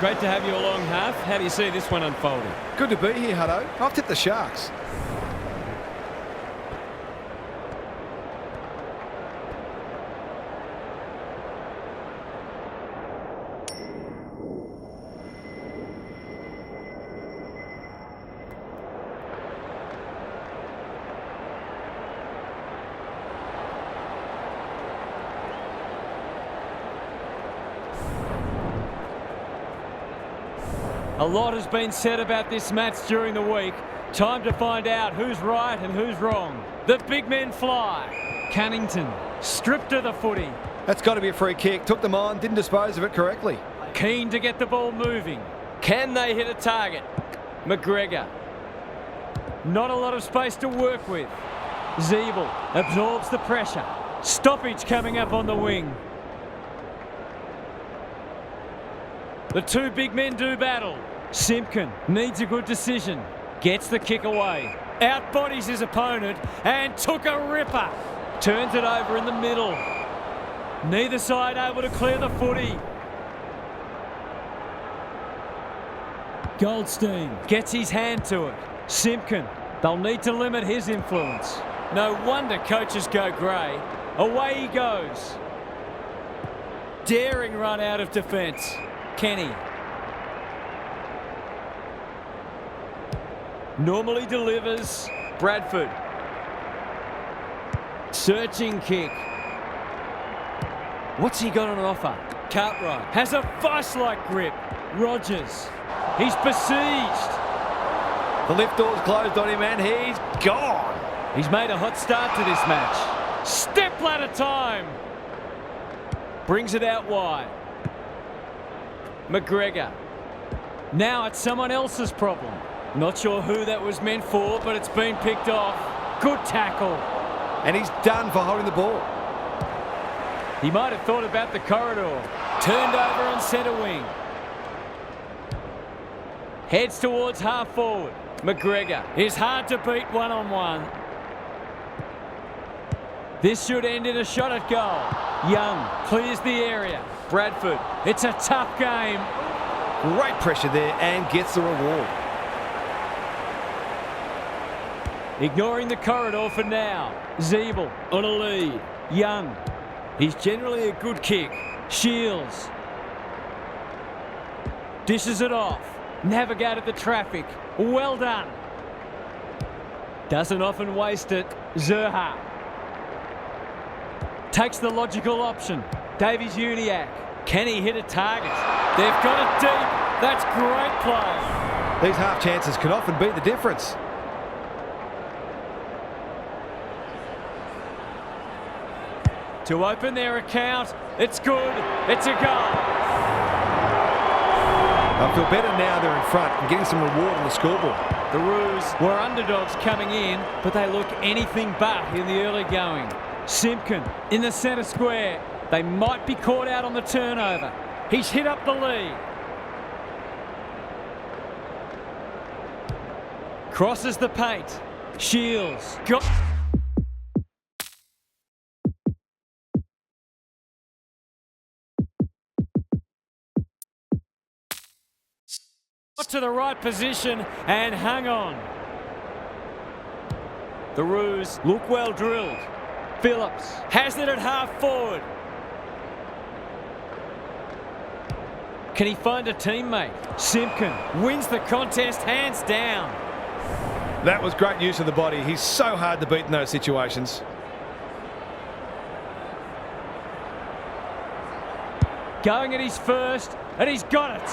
Great to have you along, Half. How do you see this one unfolding? Good to be here, Hutto. I've tipped the Sharks. A lot has been said about this match during the week. Time to find out who's right and who's wrong. The big men fly. Cunnington stripped of the footy. That's got to be a free kick. Took them on, didn't dispose of it correctly. Keen to get the ball moving. Can they hit a target? McGregor. Not a lot of space to work with. Zeeble absorbs the pressure. Stoppage coming up on the wing. The two big men do battle. Simpkin needs a good decision. Gets the kick away. Outbodies his opponent and took a ripper. Turns it over in the middle. Neither side able to clear the footy. Goldstein gets his hand to it. Simpkin, they'll need to limit his influence. No wonder coaches go grey. Away he goes. Daring run out of defence. Kenny. Normally delivers. Bradford. Searching kick. What's he got on offer? Cartwright has a vice-like grip. Rogers. He's besieged. The lift door's closed on him and he's gone. He's made a hot start to this match. Step ladder time. Brings it out wide. McGregor. Now it's someone else's problem. Not sure who that was meant for, but it's been picked off. Good tackle. And he's done for holding the ball. He might have thought about the corridor. Turned over on centre wing. Heads towards half forward. McGregor is hard to beat one-on-one. This should end in a shot at goal. Young clears the area. Bradford, it's a tough game. Great pressure there and gets the reward. Ignoring the corridor for now. Zeeble on a lead. Young. He's generally a good kick. Shields. Dishes it off. Navigated the traffic. Well done. Doesn't often waste it. Zerha. Takes the logical option. Davies-Uniacke. Can he hit a target? They've got it deep. That's great play. These half chances can often be the difference. To open their account, it's good. It's a goal. I feel better now they're in front and getting some reward on the scoreboard. The Roos were underdogs coming in, but they look anything but in the early going. Simpkin in the centre square. They might be caught out on the turnover. He's hit up the lead. Crosses the paint. Shields. Got to the right position and hung on. The Roos look well drilled. Phillips has it at half forward. Can he find a teammate? Simpkin wins the contest hands down. That was great use of the body. He's so hard to beat in those situations. Going at his first, and he's got it.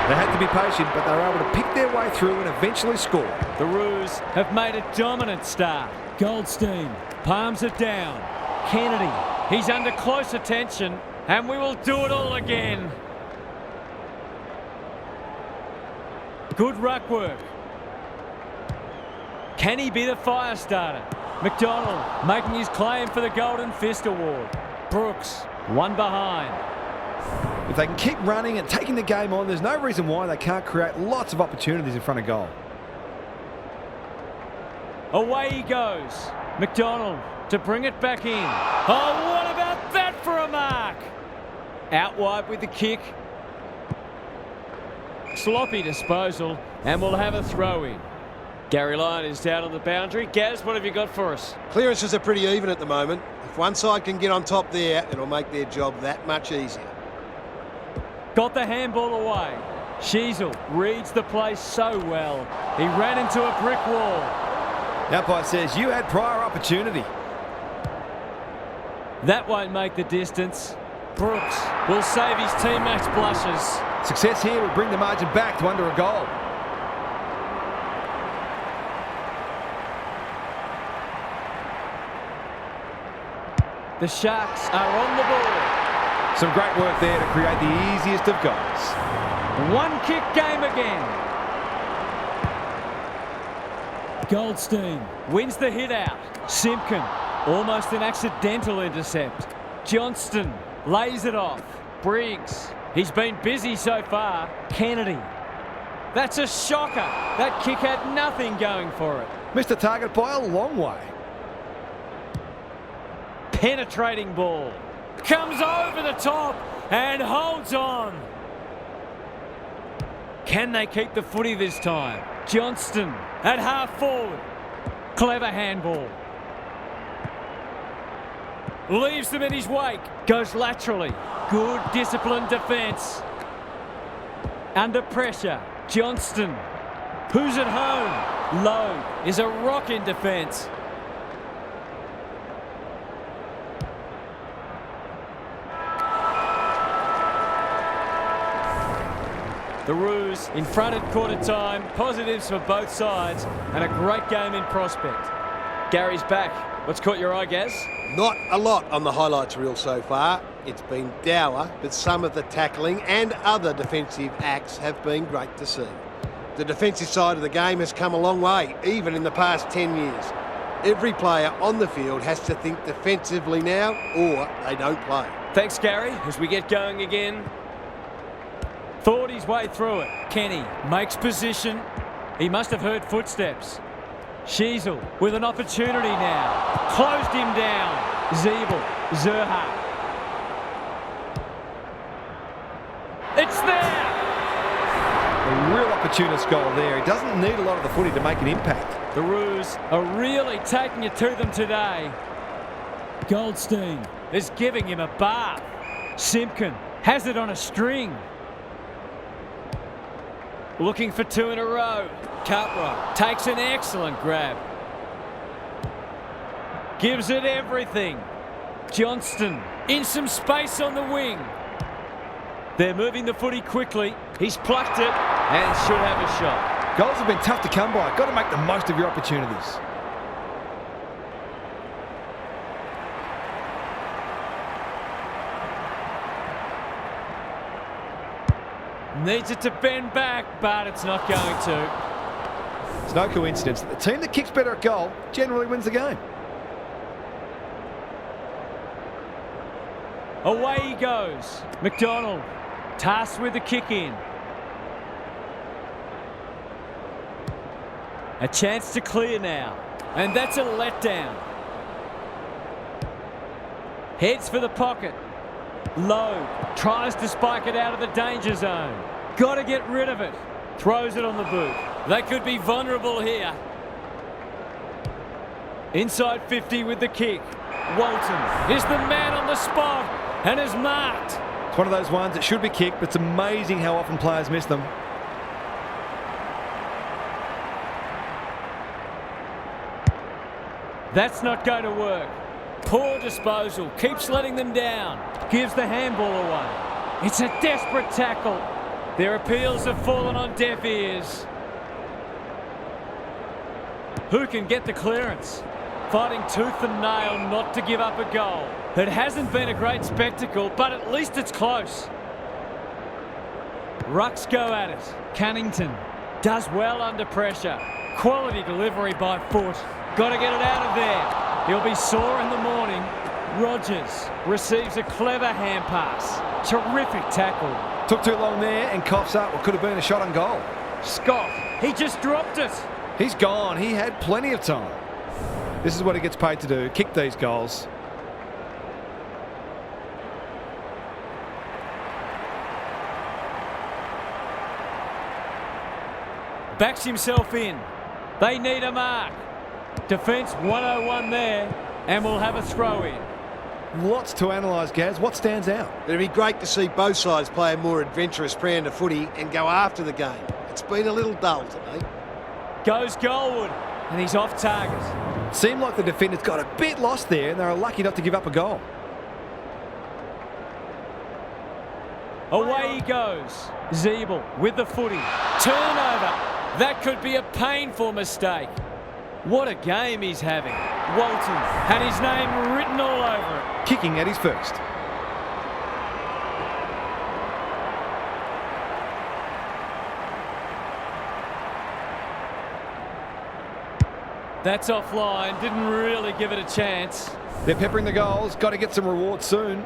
They had to be patient, but they were able to pick their way through and eventually score. The Roos have made a dominant start. Goldstein palms it down. Kennedy, he's under close attention, and we will do it all again. Good ruck work. Can he be the fire starter? McDonald making his claim for the Golden Fist Award. Brooks, one behind. If they can keep running and taking the game on, there's no reason why they can't create lots of opportunities in front of goal. Away he goes. McDonald to bring it back in. Oh, what about that for a mark? Out wide with the kick. sloppy disposal, and we'll have a throw in. Gary Lyon is down on the boundary. Gaz, what have you got for us? Clearances are pretty even at the moment. If one side can get on top there, it'll make their job that much easier. Got the handball away. Sheasel reads the play so well. He ran into a brick wall. The umpire says you had prior opportunity. That won't make the distance. Brooks will save his teammates' blushes. Success here will bring the margin back to under a goal. The Sharks are on the board. Some great work there to create the easiest of goals. One kick game again. Goldstein wins the hit out. Simpkin, almost an accidental intercept. Johnston lays it off. Briggs, he's been busy so far. Kennedy. That's a shocker. That kick had nothing going for it. Missed the target by a long way. Penetrating ball. Comes over the top and holds on. Can they keep the footy this time? Johnston at half forward. Clever handball. Leaves them in his wake. Goes laterally. Good disciplined defence. Under pressure. Johnston. Who's at home? Lowe is a rock in defence. The Roos in front at quarter time. Positives for both sides and a great game in prospect. Gary's back. What's caught your eye, Gaz? Not a lot on the highlights reel so far. It's been dour, but some of the tackling and other defensive acts have been great to see. The defensive side of the game has come a long way, even in the past 10 years. Every player on the field has to think defensively now, or they don't play. Thanks, Gary. As we get going again. Thought his way through it. Kenny makes position. He must have heard footsteps. Sheasel with an opportunity now. Closed him down. Zeeble. Zerha. It's there! A real opportunist goal there. He doesn't need a lot of the footy to make an impact. The Roos are really taking it to them today. Goldstein is giving him a bath. Simpkin has it on a string. Looking for two in a row. Cartwright takes an excellent grab. Gives it everything. Johnston in some space on the wing. They're moving the footy quickly. He's plucked it and should have a shot. Goals have been tough to come by. Got to make the most of your opportunities. Needs it to bend back, but it's not going to. It's no coincidence that the team that kicks better at goal generally wins the game. Away he goes. McDonald tasked with the kick in. A chance to clear now. And that's a letdown. Heads for the pocket. Lowe tries to spike it out of the danger zone. Got to get rid of it. Throws it on the boot. They could be vulnerable here. Inside 50 with the kick. Walton is the man on the spot and is marked. It's one of those ones that should be kicked, but it's amazing how often players miss them. That's not going to work. Poor disposal. Keeps letting them down. Gives the handball away. It's a desperate tackle. Their appeals have fallen on deaf ears. Who can get the clearance? Fighting tooth and nail not to give up a goal. It hasn't been a great spectacle, but at least it's close. Rucks go at it. Cunnington does well under pressure. Quality delivery by foot. Got to get it out of there. He'll be sore in the morning. Rogers receives a clever hand pass. Terrific tackle. Took too long there and coughs up what could have been a shot on goal. Scott, he just dropped it. He's gone. He had plenty of time. This is what he gets paid to do, kick these goals. backs himself in. They need a mark. Defence 101 there, and we'll have a throw in. Lots to analyse, Gaz. What stands out? It'd be great to see both sides play a more adventurous brand of footy and go after the game. It's been a little dull today. Goes Goldwood, and he's off target. Seemed like the defenders got a bit lost there, and they were lucky not to give up a goal. Away he goes. Zeeble with the footy. Turnover. That could be a painful mistake. What a game he's having. Walton had his name written all over it. Kicking at his first. That's offline. Didn't really give it a chance. They're peppering the goals. Got to get some rewards soon.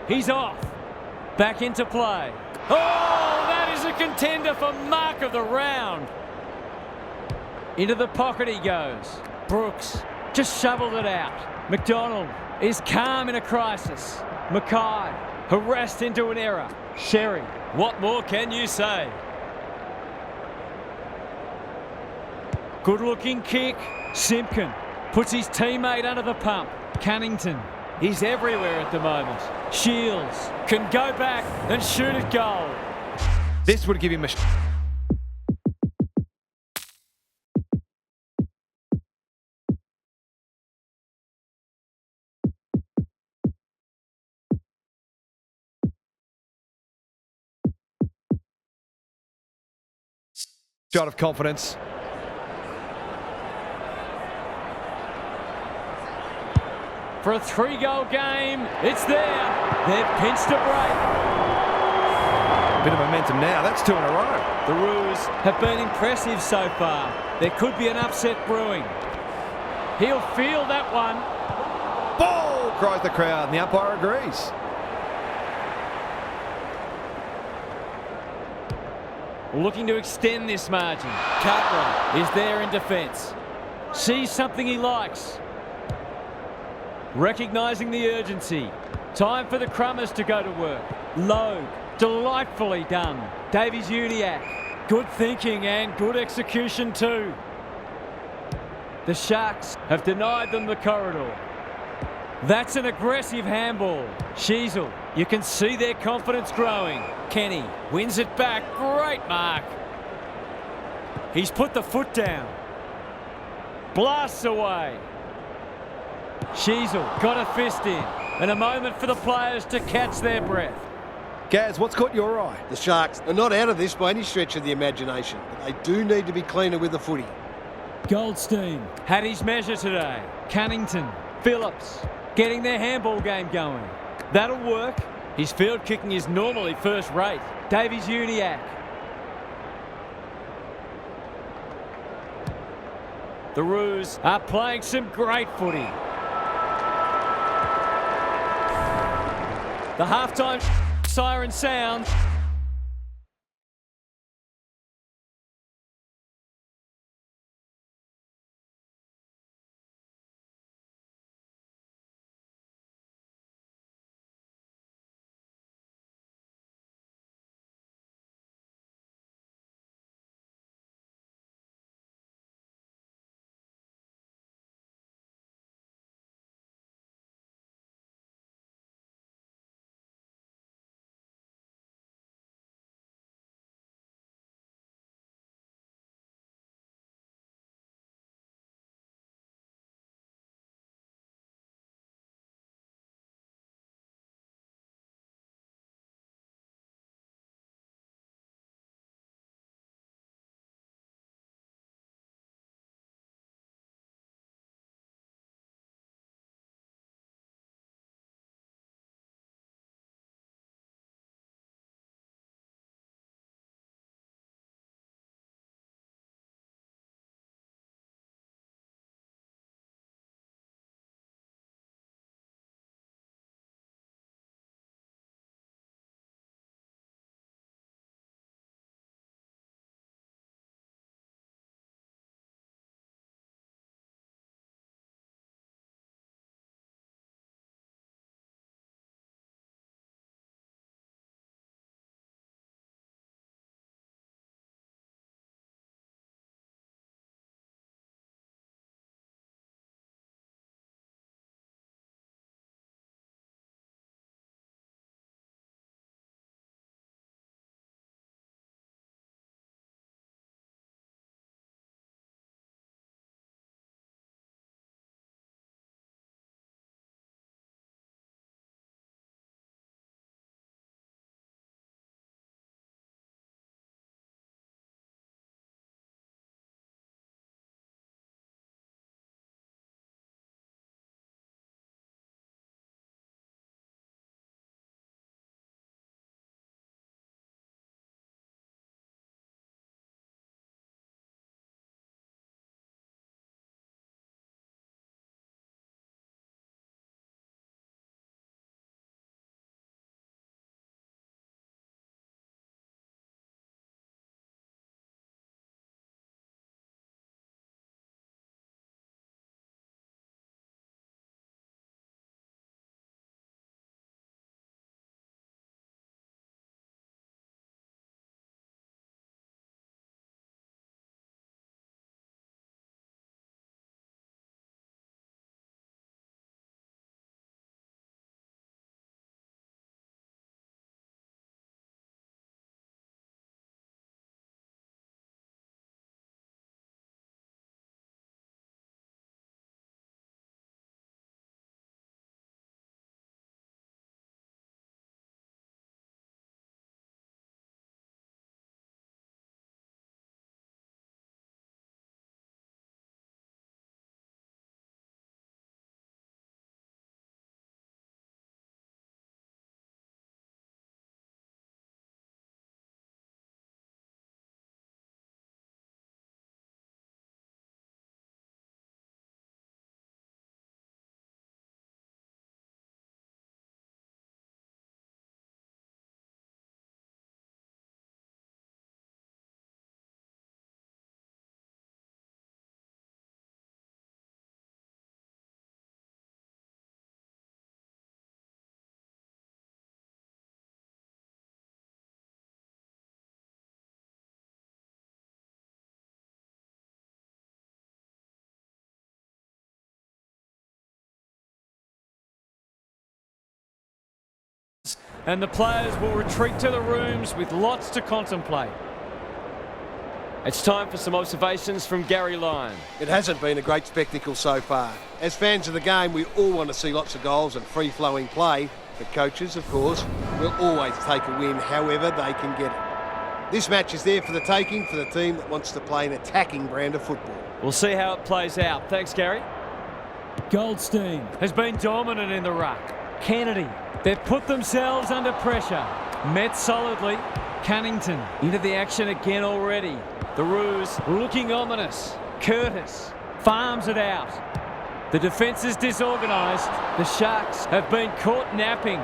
He's off. Back into play. Oh, that is a contender for mark of the round. Into the pocket he goes. Brooks just shoveled it out. McDonald is calm in a crisis. Mackay harassed into an error. Sherry, what more can you say? Good looking kick. Simpkin puts his teammate under the pump. Cunnington, he's everywhere at the moment. Shields can go back and shoot at goal. This would give him a... shot of confidence. For a 3-goal game, it's there. They've pinched a break. Bit of momentum now. That's 2 in a row. The Roos have been impressive so far. There could be an upset brewing. He'll feel that one. Ball! Cries the crowd, and the umpire agrees. Looking to extend this margin. Cartwright is there in defence. Sees something he likes. Recognising the urgency. Time for the Crummers to go to work. Logue, delightfully done. Davies-Uniacke, good thinking and good execution too. The Sharks have denied them the corridor. That's an aggressive handball. Sheasel, you can see their confidence growing. Kenny wins it back. Great mark. He's put the foot down. Blasts away. Sheasel got a fist in. And a moment for the players to catch their breath. Gaz, what's caught your eye? The Sharks are not out of this by any stretch of the imagination, but they do need to be cleaner with the footy. Goldstein had his measure today. Cunnington, Phillips, getting their handball game going. That'll work. His field kicking is normally first rate. Davies-Uniacke. The Roos are playing some great footy. The halftime siren sounds. and the players will retreat to the rooms with lots to contemplate. It's time for some observations from Gary Lyon. It hasn't been a great spectacle so far. As fans of the game, we all want to see lots of goals and free-flowing play, but coaches, of course, will always take a win however they can get it. This match is there for the taking for the team that wants to play an attacking brand of football. We'll see how it plays out. Thanks, Gary. Goldstein has been dominant in the ruck. Kennedy, they've put themselves under pressure. Met solidly. Cunnington into the action again already. The Roos looking ominous. Curtis farms it out. The defence is disorganised. The Sharks have been caught napping.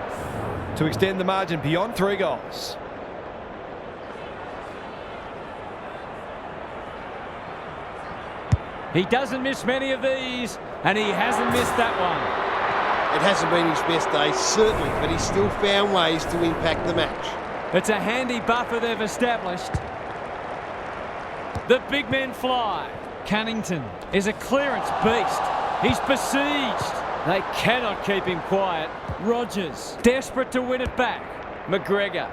To extend the margin beyond 3 goals. He doesn't miss many of these, and he hasn't missed that one. It hasn't been his best day, certainly, but he's still found ways to impact the match. It's a handy buffer they've established. The big men fly. Cunnington is a clearance beast. He's besieged. They cannot keep him quiet. Rogers, desperate to win it back. McGregor.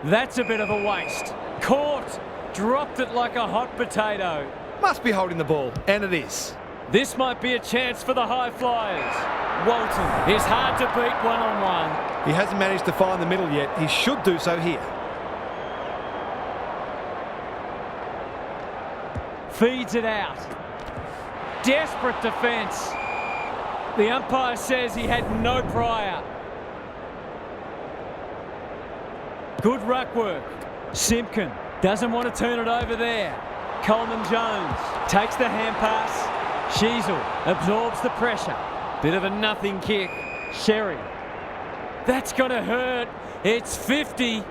That's a bit of a waste. Caught. Dropped it like a hot potato. Must be holding the ball, and it is. This might be a chance for the high flyers. Walton is hard to beat one-on-one. He hasn't managed to find the middle yet. He should do so here. Feeds it out. Desperate defence. The umpire says he had no prior. Good ruck work. Simpkin doesn't want to turn it over there. Coleman Jones takes the hand pass. Sheasel absorbs the pressure. Bit of a nothing kick. Sherry. That's going to hurt. It's 50.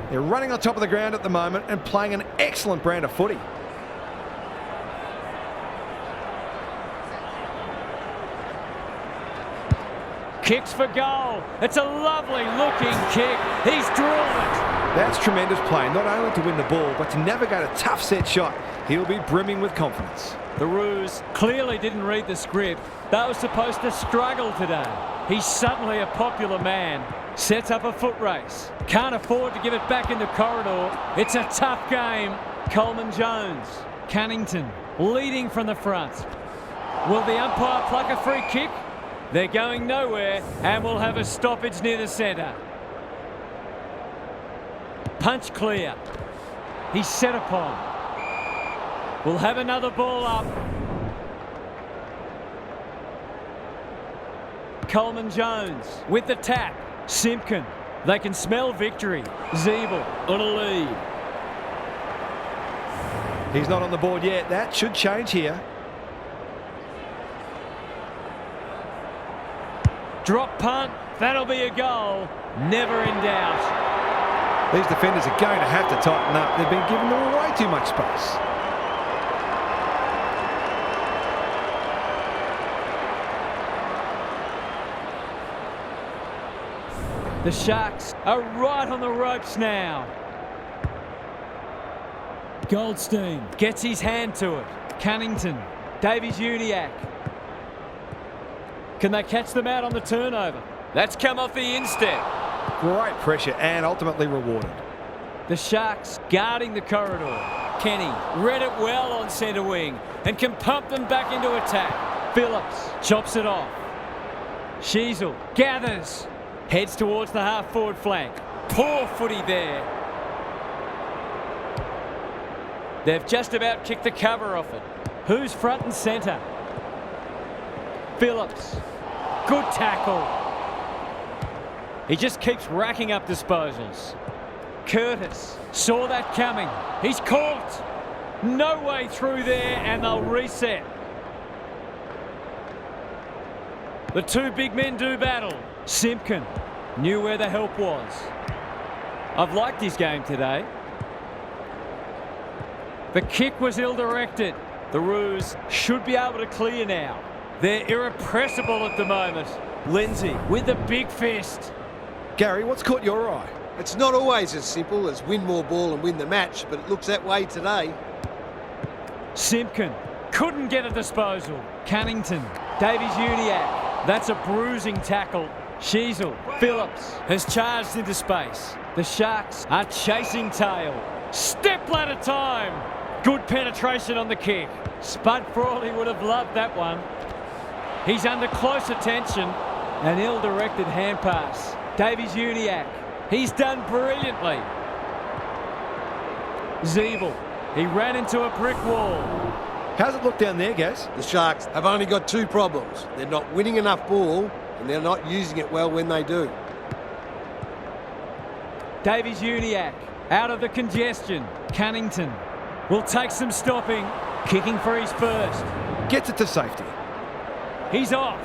They're running on top of the ground at the moment and playing an excellent brand of footy. Kicks for goal. It's a lovely looking kick. He's drilled it. That's tremendous play, not only to win the ball, but to navigate a tough set shot. He'll be brimming with confidence. The Roos clearly didn't read the script. They were supposed to struggle today. He's suddenly a popular man. Sets up a foot race. Can't afford to give it back in the corridor. It's a tough game. Coleman Jones. Cunnington leading from the front. Will the umpire pluck a free kick? They're going nowhere and will have a stoppage near the centre. Punch clear. He's set upon. We'll have another ball up. Coleman Jones with the tap. Simpkin. They can smell victory. Zeeble on a lead. He's not on the board yet. That should change here. Drop punt. That'll be a goal. Never in doubt. These defenders are going to have to tighten up. They've been giving them way too much space. The Sharks are right on the ropes now. Goldstein gets his hand to it. Cunnington, Davies-Uniacke. Can they catch them out on the turnover? That's come off the instep. Great pressure and ultimately rewarded. The Sharks guarding the corridor. Kenny read it well on centre wing and can pump them back into attack. Phillips chops it off. Sheasel gathers. Heads towards the half-forward flank. Poor footy there. They've just about kicked the cover off it. Who's front and centre? Phillips. Good tackle. He just keeps racking up disposals. Curtis saw that coming. He's caught. No way through there, and they'll reset. The two big men do battle. Simpkin knew where the help was. I've liked his game today. The kick was ill-directed. The Roos should be able to clear now. They're irrepressible at the moment. Lindsay with the big fist. Gary, what's caught your eye? It's not always as simple as win more ball and win the match, but it looks that way today. Simpkin couldn't get a disposal. Cunnington, Davies-Uniacke. That's a bruising tackle. Sheasel, Phillips has charged into space. The Sharks are chasing tail. Step ladder time. Good penetration on the kick. Spud Frawley would have loved that one. He's under close attention. An ill-directed hand pass. Davies-Uniacke. He's done brilliantly. Zeeble. He ran into a brick wall. How's it look down there, Gaz? The Sharks have only got two problems. They're not winning enough ball and they're not using it well when they do. Davies-Uniacke out of the congestion. Cunnington will take some stopping. Kicking for his first. Gets it to safety. He's off.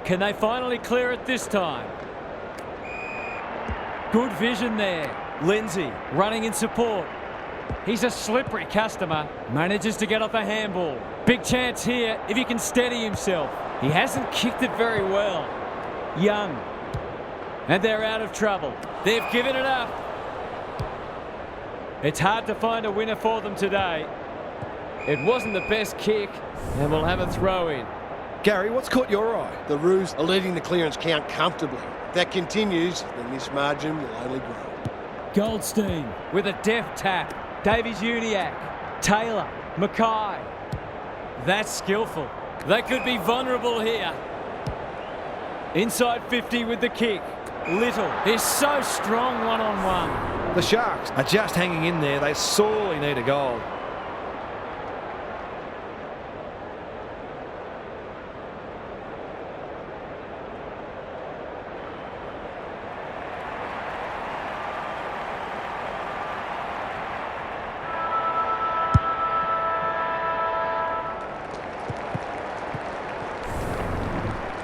Can they finally clear it this time? Good vision there. Lindsay running in support. He's a slippery customer. Manages to get off a handball. Big chance here if he can steady himself. He hasn't kicked it very well. Young. And they're out of trouble. They've given it up. It's hard to find a winner for them today. It wasn't the best kick, and we'll have a throw in. Gary, what's caught your eye? The Roos are leading the clearance count comfortably. If that continues, then this margin will only grow. Goldstein with a deft tap. Davies-Uniacke, Taylor, Mackay. That's skillful. They could be vulnerable here. Inside 50 with the kick. Little is so strong one-on-one. The Sharks are just hanging in there. They sorely need a goal.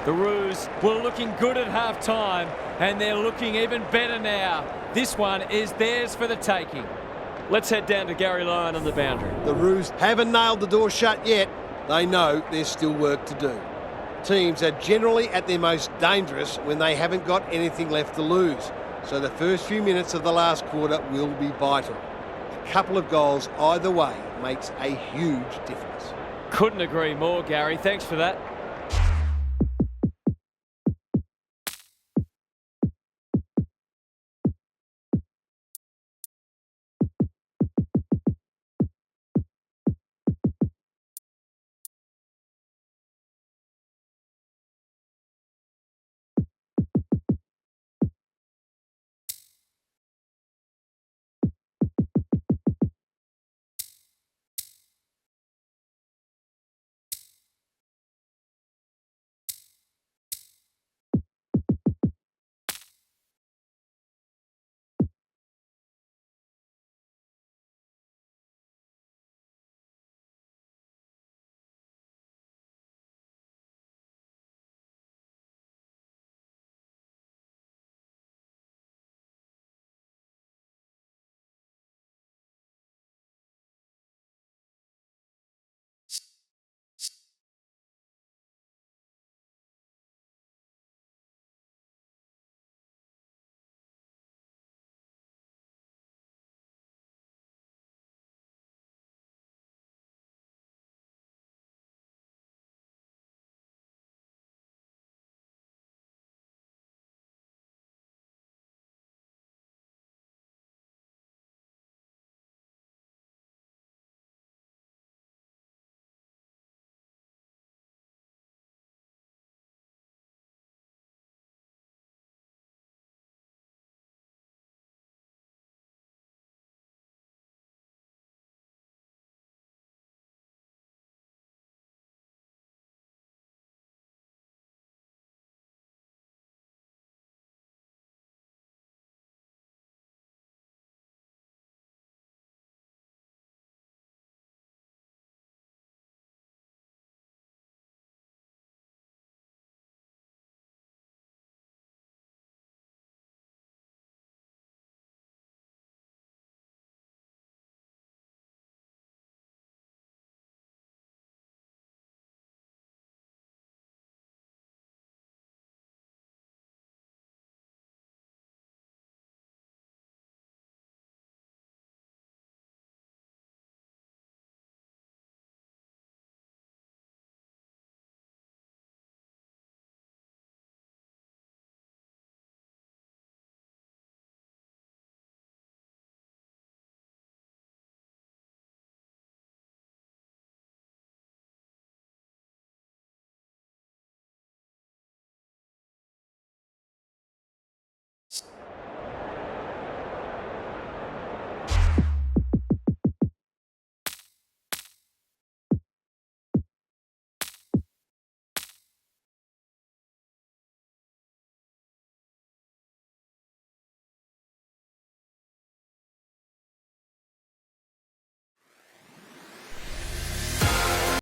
The Roos were looking good at half-time, and they're looking even better now. This one is theirs for the taking. Let's head down to Gary Lyon on the boundary. The Roos haven't nailed the door shut yet. They know there's still work to do. Teams are generally at their most dangerous when they haven't got anything left to lose. So the first few minutes of the last quarter will be vital. A couple of goals either way makes a huge difference. Couldn't agree more, Gary. Thanks for that.